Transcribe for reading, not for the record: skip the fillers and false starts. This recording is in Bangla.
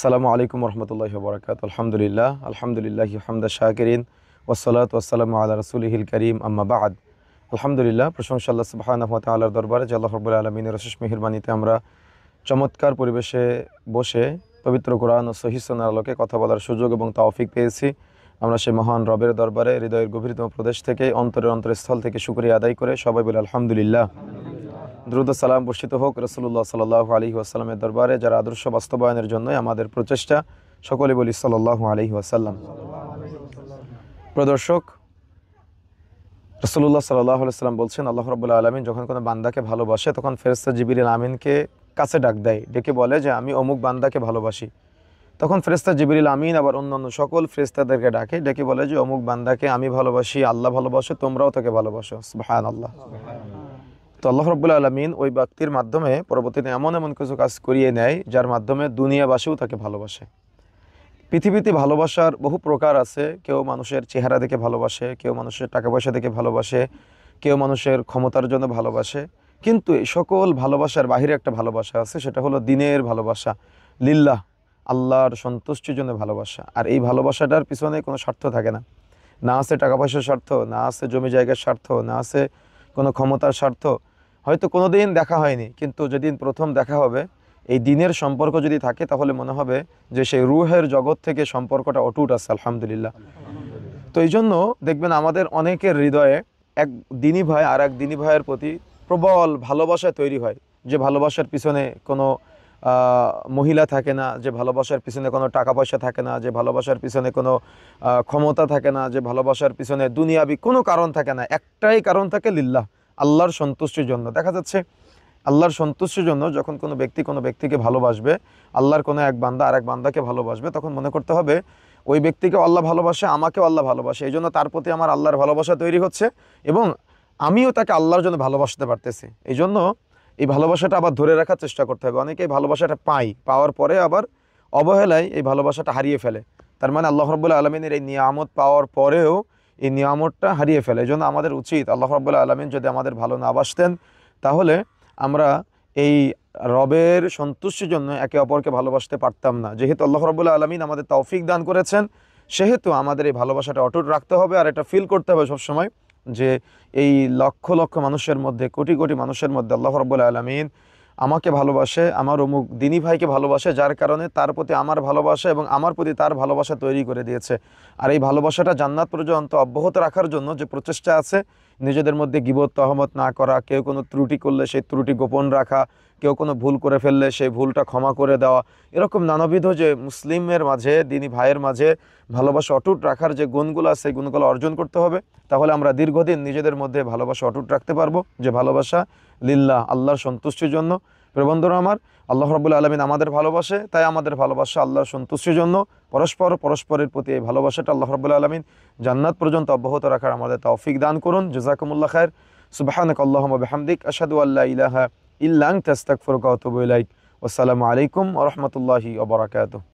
আসসালামু আলাইকুম রহমতুল্লাহি ওয়া বারাকাতুহু। আলহামদুলিল্লাহি হামদা শাকিরিন ওয়াসসালাতু ওয়াসসালামু আলা রাসূলিহিল কারীম, আম্মা বা'দ। আলহামদুলিল্লাহ, প্রশংসা আল্লাহ সুবহানাহু ওয়া তাআলার দরবারে যে আল্লাহ রাব্বুল আলামিনের অশেষ মেহেরবানিতে আমরা চমৎকার পরিবেশে বসে পবিত্র কোরআন ও সহিহ সুন্নাহর আলোকে কথা বলার সুযোগ এবং তৌফিক পেয়েছি। আমরা সেই মহান রবের দরবারে হৃদয়ের গভীরতম প্রদেশ থেকে অন্তরস্থল থেকে শুকরিয়া আদায় করে সবাই বলি আলহামদুলিল্লাহ। দ্রুত সালাম বর্ষিত হোক রাসূলুল্লাহ সাল্লাল্লাহু আলাইহি ওয়াসাল্লামের দরবারে, যারা আদর্শ বাস্তবায়নের জন্যই আমাদের প্রচেষ্টা। সকলে বলি সাল্লাল্লাহু আলাইহি ওয়াসাল্লাম। প্রদর্শক, রাসূলুল্লাহ সাল্লাল্লাহু আলাইহি ওয়াসাল্লাম বলছেন, আল্লাহ রাব্বুল আলামিন যখন কোনো বান্দাকে ভালোবাসে তখন ফেরেশতা জিবরিল আমিনকে কাছে ডাক দেয়, ডেকে বলে যে আমি অমুক বান্দাকে ভালোবাসি। তখন ফেরেশতা জিবরিল আমিন আবার অন্যান্য সকল ফেরেশতাদেরকে ডেকে বলে যে অমুক বান্দাকে আমি ভালোবাসি, আল্লাহ ভালোবাসে, তোমরাও তাকে ভালোবাসো। সুবহানাল্লাহ। তো আল্লাহ রাব্বুল আলামিন ওই ব্যক্তির মাধ্যমে পরবর্তীতে এমন কিছু কাজ করিয়ে নেয় যার মাধ্যমে দুনিয়াবাসীও তাকে ভালোবাসে। পৃথিবীতে ভালোবাসার বহু প্রকার আছে। কেউ মানুষের চেহারা দেখে ভালোবাসে, কেউ মানুষের টাকা পয়সা দেখে ভালোবাসে, কেউ মানুষের ক্ষমতার জন্য ভালোবাসে। কিন্তু এই সকল ভালোবাসার বাহিরে একটা ভালোবাসা আছে, সেটা হলো দ্বীনের ভালোবাসা, লিল্লাহ, আল্লাহর সন্তুষ্টির জন্য ভালোবাসা। আর এই ভালোবাসাটার পিছনে কোনো স্বার্থ থাকে না। না আছে টাকা পয়সার স্বার্থ, না আছে জমি জায়গার স্বার্থ, না আছে কোনো ক্ষমতার স্বার্থ। হয়তো কোনো দিন দেখা হয়নি, কিন্তু যেদিন প্রথম দেখা হবে, এই দিনের সম্পর্ক যদি থাকে তাহলে মনে হবে যে সেই রুহের জগৎ থেকে সম্পর্কটা অটুট আছে। আলহামদুলিল্লাহ। তো এই জন্য দেখবেন আমাদের অনেকের হৃদয়ে এক দিনী ভাই আর এক দিনী ভাইয়ের প্রতি প্রবল ভালোবাসা তৈরি হয়, যে ভালোবাসার পিছনে কোনো মহিলা থাকে না, যে ভালোবাসার পিছনে কোনো টাকা পয়সা থাকে না, যে ভালোবাসার পিছনে কোনো ক্ষমতা থাকে না, যে ভালোবাসার পিছনে দুনিয়াবি কোনো কারণ থাকে না। একটাই কারণ থাকে, লিল্লাহ, আল্লাহর সন্তুষ্টির জন্য। দেখা যাচ্ছে আল্লাহর সন্তুষ্টির জন্য যখন কোনো ব্যক্তিকে ভালোবাসবে, আল্লাহর কোনো এক বান্দা আর এক বান্দাকে ভালোবাসবে, তখন মনে করতে হবে ওই ব্যক্তিকে আল্লাহ ভালোবাসে, আমাকেও আল্লাহ ভালোবাসে, এই জন্য তার প্রতি আমার আল্লাহর ভালোবাসা তৈরি হচ্ছে এবং আমিও তাকে আল্লাহর জন্য ভালোবাসতে পারতেছি। এই জন্য এই ভালোবাসাটা আবার ধরে রাখার চেষ্টা করতে হবে। অনেকে এই ভালোবাসাটা পাওয়ার পরে আবার অবহেলায় এই ভালোবাসাটা হারিয়ে ফেলে। তার মানে আল্লাহ রাব্বুল আলামিনের এই নিয়ামত পাওয়ার পরেও এই নিয়ামতটা হারিয়ে ফেলে। এই জন্য আমাদের উচিত, আল্লাহ রাব্বুল আলামিন যদি আমাদের ভালো না বাসতেন তাহলে আমরা এই রবের সন্তুষ্টির জন্য একে অপরকে ভালোবাসতে পারতাম না। যেহেতু আল্লাহ রাব্বুল আলামিন আমাদের তৌফিক দান করেছেন, সেহেতু আমাদের এই ভালোবাসাটা অটুট রাখতে হবে। আর এটা ফিল করতে হবে সবসময় যে এই লক্ষ লক্ষ মানুষের মধ্যে, কোটি কোটি মানুষের মধ্যে আল্লাহ রাব্বুল আলামিন আমাকে ভালোবাসে, আমার অমুক দিনী ভাইকে ভালোবাসে, যার কারণে তার প্রতি আমার ভালোবাসা এবং আমার প্রতি তার ভালোবাসা তৈরি করে দিয়েছে। আর এই ভালোবাসাটা জান্নাত পর্যন্ত অব্যাহত রাখার জন্য যে প্রচেষ্টা আছে, নিজেদের মধ্যে গীবত তহমত না করা, কেউ কোনো ত্রুটি করলে সেই ত্রুটি গোপন রাখা, কেউ কোনো ভুল করে ফেললে সেই ভুলটা ক্ষমা করে দেওয়া, এরকম নানাবিধ যে মুসলিমের মাঝে, দিনী ভাইয়ের মাঝে ভালোবাসা অটুট রাখার যে গুণগুলো আছে, সেই গুণগুলো অর্জন করতে হবে। তাহলে আমরা দীর্ঘদিন নিজেদের মধ্যে ভালোবাসা অটুট রাখতে পারবো, যে ভালোবাসা লিল্লাহ, আল্লাহর সন্তুষ্টির জন্য। প্রিয় বন্ধুরা আমার, আল্লাহ রাব্বুল আলামিন আমাদের ভালোবাসে, তাই আমাদের ভালোবাসা আল্লাহর সন্তুষ্টির জন্য। পরস্পরের প্রতি এই ভালোবাসাটা আল্লাহ রাব্বুল আলামিন জান্নাত পর্যন্ত অব্যাহত রাখার আমাদের তৌফিক দান করুন। জাযাকুমুল্লাহ খায়র। সুবহানাকাল্লাহুম্মা বিহামদিক, আশহাদু আল্লা ইলাহা ইল্লা আনতা, আস্তাগফিরুকা ওয়া আতুবু ইলাইক। ওয়াসসালামু আলাইকুম ওয়া রাহমাতুল্লাহি ওয়া বারাকাতুহু।